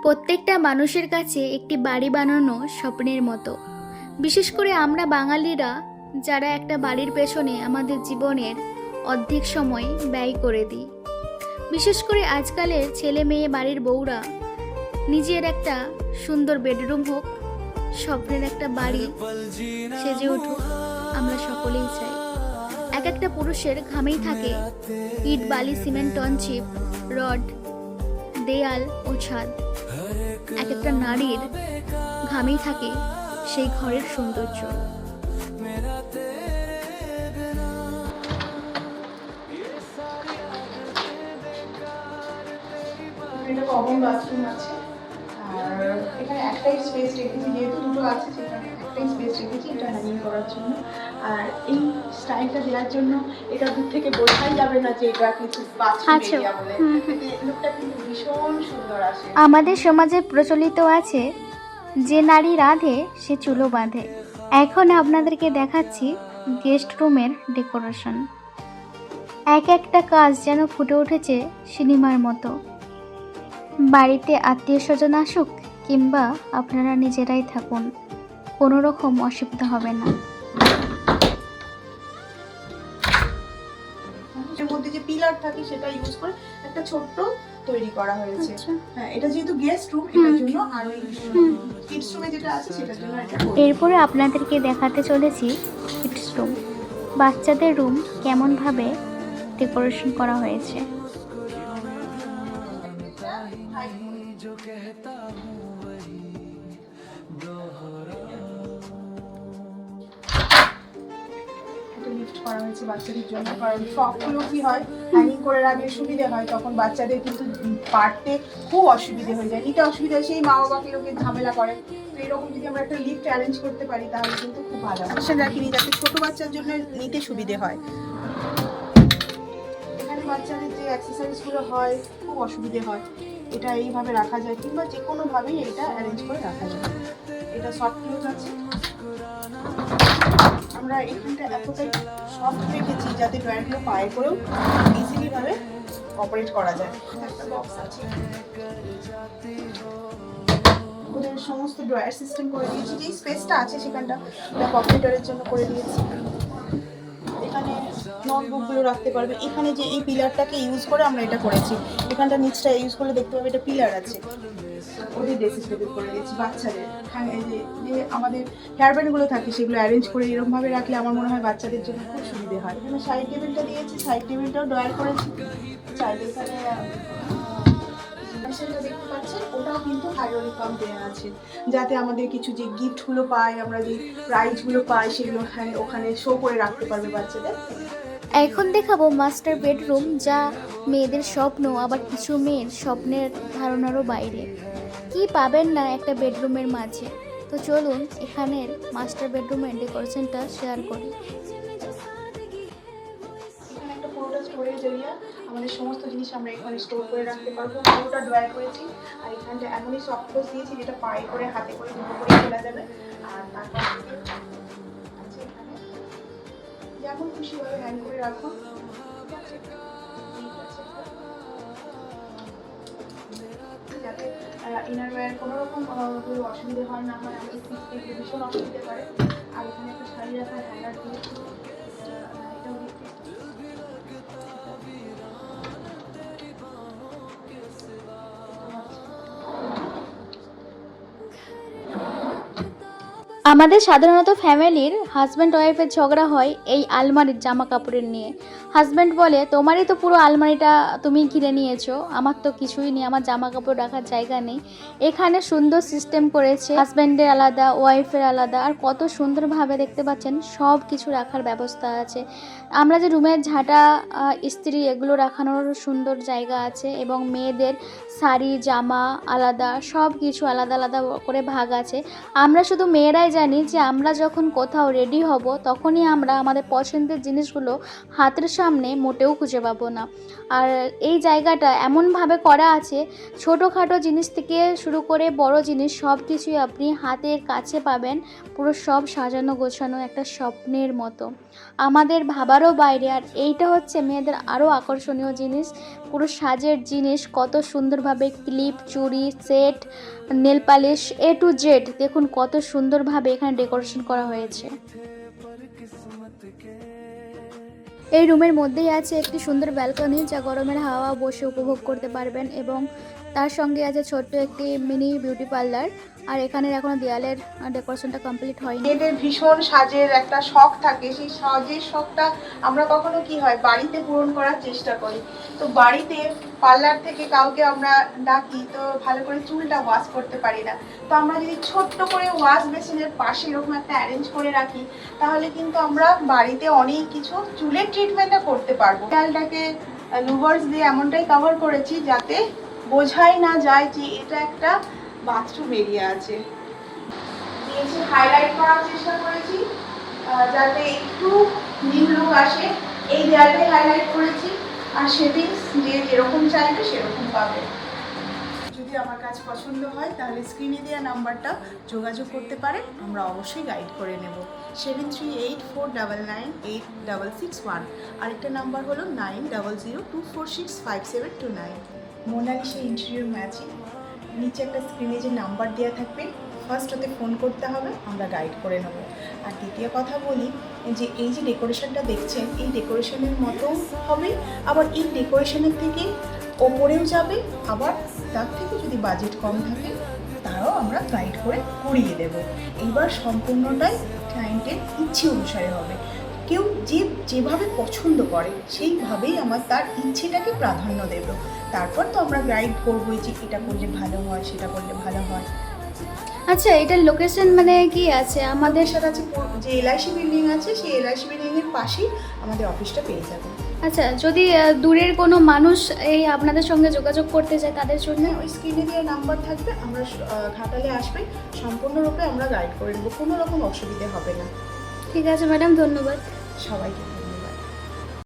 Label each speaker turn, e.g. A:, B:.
A: প্রত্যেকটা মানুষের কাছে একটি বাড়ি বানানো স্বপ্নের মতো। বিশেষ করে আমরা বাঙালিরা যারা একটা বাড়ির পেছনে আমাদের জীবনের অর্ধেক সময় ব্যয় করে দিই। বিশেষ করে আজকালের ছেলে মেয়ে বাড়ির বউরা নিজের একটা সুন্দর বেডরুম হোক, স্বপ্নের একটা বাড়ি সেজে উঠুক, আমরা সকলেই চাই। এক একটা পুরুষের ঘামেই থাকে ইট, বালি, সিমেন্ট, টনচিপ, রড, দেয়াল ও ছাদ। এক একটা নারীর ঘামেই থাকে সেই ঘরের সৌন্দর্য।
B: এটা কমন বাথরুম আছে, আর এখানে একটাই স্পেস রেখেছি, যেহেতু দুটো আছে সেখানে একটাই স্পেস রেখেছি এটা হ্যাঙ্গিং করার জন্য। আর এই স্টাইলটা দেওয়ার জন্য এটা দূর থেকে বোঝাই যাবে না যে এটা কিছু বাথরুম এরিয়া বলে। লুকটা কিন্তু ভীষণ সুন্দর আসে।
A: আমাদের সমাজে প্রচলিত আছে যে নারী রাঁধে সে চুলো বাঁধে। এখন আপনাদেরকে দেখাচ্ছি গেস্ট রুমের ডেকোরেশন। এক একটা কাজ যেন ফুটে উঠেছে সিনেমার মতো। বাড়িতে আত্মীয় স্বজন আসুক কিংবা আপনারা নিজেরাই থাকুন, কোনো রকম অসুবিধা হবে না।
B: এর মধ্যে যে পিলার থাকে সেটা ইউজ করে একটা ছোট্ট তৈরি করা হয়েছে। হ্যাঁ, এটা যেহেতু গেস্ট রুম এটার জন্য, আর ওই কিডস রুমে যেটা আছে সেটার জন্য এটা।
A: এরপরে আপনাদেরকে দেখাতে চলেছি কিডস রুম। বাচ্চাদের রুম কেমনভাবে ডেকোরেশন করা হয়েছে।
B: করা হয়েছে বাচ্চাদের জন্য, কারণ ফ্রকগুলো কি হয় হ্যাঙ্গিং করে রাখলে সুবিধা হয়, তখন বাচ্চাদের কিন্তু পারতে খুব অসুবিধে হয়ে যায়, নিতে অসুবিধা হয়, সেই মা বাবাকে লোকে ঝামেলা করে। তো এরকম যদি আমরা একটা লিফট অ্যারেঞ্জ করতে পারি তাহলে কিন্তু খুব ভালো হয়। রাখিনি যাতে ছোট বাচ্চার জন্য নিতে সুবিধে হয়। এখানে বাচ্চাদের যে অ্যাক্সেসরিজগুলো হয় খুব অসুবিধে হয়, এটা এইভাবে রাখা যায় কিংবা যে কোনোভাবেই এটা অ্যারেঞ্জ করে রাখা যায়। এটা সফট ক্লোজ আছে, আমরা এখানটা এতটাই সফট রেখেছি যাতে ড্রয়ারগুলো পায়ে করেও ইজিলি ভাবে অপারেট করা যায়। একটা বক্স আছে, ওদের সমস্ত ড্রয়ার সিস্টেম করে দিয়েছি। যেই স্পেসটা আছে সেখানটা কম্পিউটারের জন্য করে দিয়েছি। এখানে নোটবুকগুলো রাখতে পারবে। এখানে যে এই পিলারটাকে ইউজ করে আমরা এটা করেছি, এখানটা নিচটা ইউজ করলে দেখতে পাবে এটা পিলার আছে, ওদের ড্রেসিং টেবিল করে দিয়েছি। বাচ্চাদের যে আমাদের হেয়ার ব্যান্ডগুলো থাকে সেগুলো অ্যারেঞ্জ করে এরকমভাবে রাখলে আমার মনে হয় বাচ্চাদের জন্য খুব সুবিধে হয়। এখানে সাইড টেবিলটা দিয়েছি, সাইড টেবিলটাও ড্রয়ার করেছি। চাইলে এখানে দেখতে পাচ্ছেন ওটাও কিন্তু হাইড্রোলিক পাম্প দেওয়া আছে, যাতে আমাদের কিছু যে গিফটগুলো পাই, আমরা যে প্রাইজগুলো পাই সেগুলো ওখানে শো করে রাখতে পারবে বাচ্চাদের।
A: এখন দেখাবো মাস্টার বেডরুম, যা মেয়েদের স্বপ্ন, আবার কিছু মেয়ের স্বপ্নের ধারণারও বাইরে। কি পাবেন না একটা বেডরুমের মাঝে। তো চলুন এখানের মাস্টার বেডরুমের ডেকোরেশনটা শেয়ার করি।
B: এখানে একটা পুরোটা স্টোরেজ এরিয়া, আমাদের সমস্ত জিনিস আমরা এখানে স্টোর করে রাখতে পারবো। পুরোটা ড্রয়ার করেছি, আর এখানটা এমনই সফট ক্লোজ দিয়েছি যেটা পায়ে করে হাতে করে দুটো করে ফেলা যাবে। আর তারপর আছে এখানে যেমন খুশি ভাবে হ্যান্ড করে রাখুন। যাতে ইনারওয়্যার কোনো রকম অসুবিধা হয় না হয়, আমাদের ফিক্স ভীষণ অসুবিধে করে। আর এখানে একটা শাড়ি রাখার হ্যাঙ্গার দিয়েছি, এটাও
A: আমাদের সাধারণত ফ্যামিলির হাজব্যান্ড ওয়াইফের ঝগড়া হয় এই আলমারির জামা কাপড়ের নিয়ে। হাজব্যান্ড বলে, তোমারই তো পুরো আলমারিটা তুমি কিনে নিয়েছো, আমার তো কিছুই নেই, আমার জামা কাপড় রাখার জায়গা নেই। এখানে সুন্দর সিস্টেম করেছে, হাজব্যান্ডের আলাদা, ওয়াইফের আলাদা, আর কত সুন্দরভাবে দেখতে পাচ্ছেন সব কিছু রাখার ব্যবস্থা আছে। আমরা যে রুমের ঝাঁটা, ইস্ত্রি এগুলো রাখানোর সুন্দর জায়গা আছে, এবং মেয়েদের শাড়ি, জামা আলাদা, সব কিছু আলাদা আলাদা করে ভাগ আছে। আমরা শুধু মেয়েরাই জানি যে আমরা যখন কোথাও রেডি হব তখনই আমরা আমাদের পছন্দের জিনিসগুলো হাতের সামনে মোটেও খুঁজে পাবো না। আর এই জায়গাটা এমনভাবে করা আছে, ছোটোখাটো জিনিস থেকে শুরু করে বড় জিনিস সব কিছুই আপনি হাতের কাছে পাবেন, পুরো সব সাজানো গোছানো একটা স্বপ্নের মতো, আমাদের ভাবারও বাইরে। আর এইটা হচ্ছে মেয়েদের আরও আকর্ষণীয় জিনিস, পুরো সাজের জিনিস, কত সুন্দরভাবে ক্লিপ, চুড়ি, set, nail polish, A to Z দেখুন কত সুন্দরভাবে এখানে ডেকোরেশন করা হয়েছে। এই রুমের মধ্যেই আছে একটি সুন্দর ব্যালকনি, যা গরমের হাওয়া বসে উপভোগ করতে পারবেন, এবং তার সঙ্গে আছে ছোট্ট একটি মিনি বিউটি পার্লার। আর এখানের এখনো দেয়ালের ডেকোরেশনটা কমপ্লিট হয়নি।
B: মেয়েদের ভীষণ সাজের একটা শখ থাকে, সেই সাজের শখটা আমরা কখনো কি হয় বাড়িতে পূরণ করার চেষ্টা করি। তো বাড়িতে পার্লার থেকে কাউকে আমরা ডাকি, তো ভালো করে চুলটা ওয়াশ করতে পারি না। তো আমরা যদি ছোট্ট করে ওয়াশ বেসিনের পাশে এরকম একটা অ্যারেঞ্জ করে রাখি, তাহলে কিন্তু আমরা বাড়িতে অনেক কিছু চুলের ট্রিটমেন্টটা করতে পারবো। দেয়ালটাকে লুভার্স দিয়ে এমনটাই কভার করেছি যাতে বোঝাই না যায় যে এটা একটা বাথরুম এরিয়া আছে। দিয়েছি হাইলাইট করার চেষ্টা করেছি যাতে একটু নিউ লুক আসে, এই দেয়ালটাই হাইলাইট করেছি। আর সেটিংস যে যেরকম চাইবে সেরকম পাবে। যদি আমার কাজ পছন্দ হয় তাহলে স্ক্রিনে দেওয়া নাম্বারটা যোগাযোগ করতে পারেন, আমরা অবশ্যই গাইড করে নেব। 7384998661। আরেকটা নাম্বার হলো 9002465729। মোনালিসা ইন্টেরিয়র ম্যাচিং, নিচে একটা স্ক্রিনে যে নাম্বার দেওয়া থাকবে, ফার্স্ট ওতে ফোন করতে হবে, আমরা গাইড করে নেব। আর দ্বিতীয় কথা বলি যে এই যে ডেকোরেশনটা দেখছেন, এই ডেকোরেশনের মতো হবে, আবার এই ডেকোরেশনের থেকে ওপরেও যাবে, আবার তার থেকে যদি বাজেট কম থাকে তারাও আমরা গাইড করে করিয়ে দেব। এইবার সম্পূর্ণটাই ক্লায়েন্টের ইচ্ছে অনুসারে হবে, কেউ যেভাবে পছন্দ করে সেইভাবেই আমার তার ইচ্ছেটাকে প্রাধান্য দেব। তারপর তো আমরা গাইড করবো যে এটা করলে ভালো হয়, সেটা করলে ভালো হয়।
A: আচ্ছা, এটার লোকেশন মানে কি আছে? আমাদের
B: সাথে আছে যে এলআইসি বিল্ডিং আছে, সেই এলআইসি বিল্ডিংয়ের পাশেই আমাদের অফিসটা পেয়ে যাবে।
A: আচ্ছা, যদি দূরের কোনো মানুষ এই আপনাদের সঙ্গে যোগাযোগ করতে চায় তাদের জন্য?
B: ওই স্ক্রিনে দেওয়া নাম্বার থাকবে, আমরা ঘাটালে আসবে, সম্পূর্ণরূপে আমরা গাইড করে নেবো, কোনো রকম অসুবিধে হবে না।
A: ঠিক আছে ম্যাডাম, ধন্যবাদ
B: সবাইকে।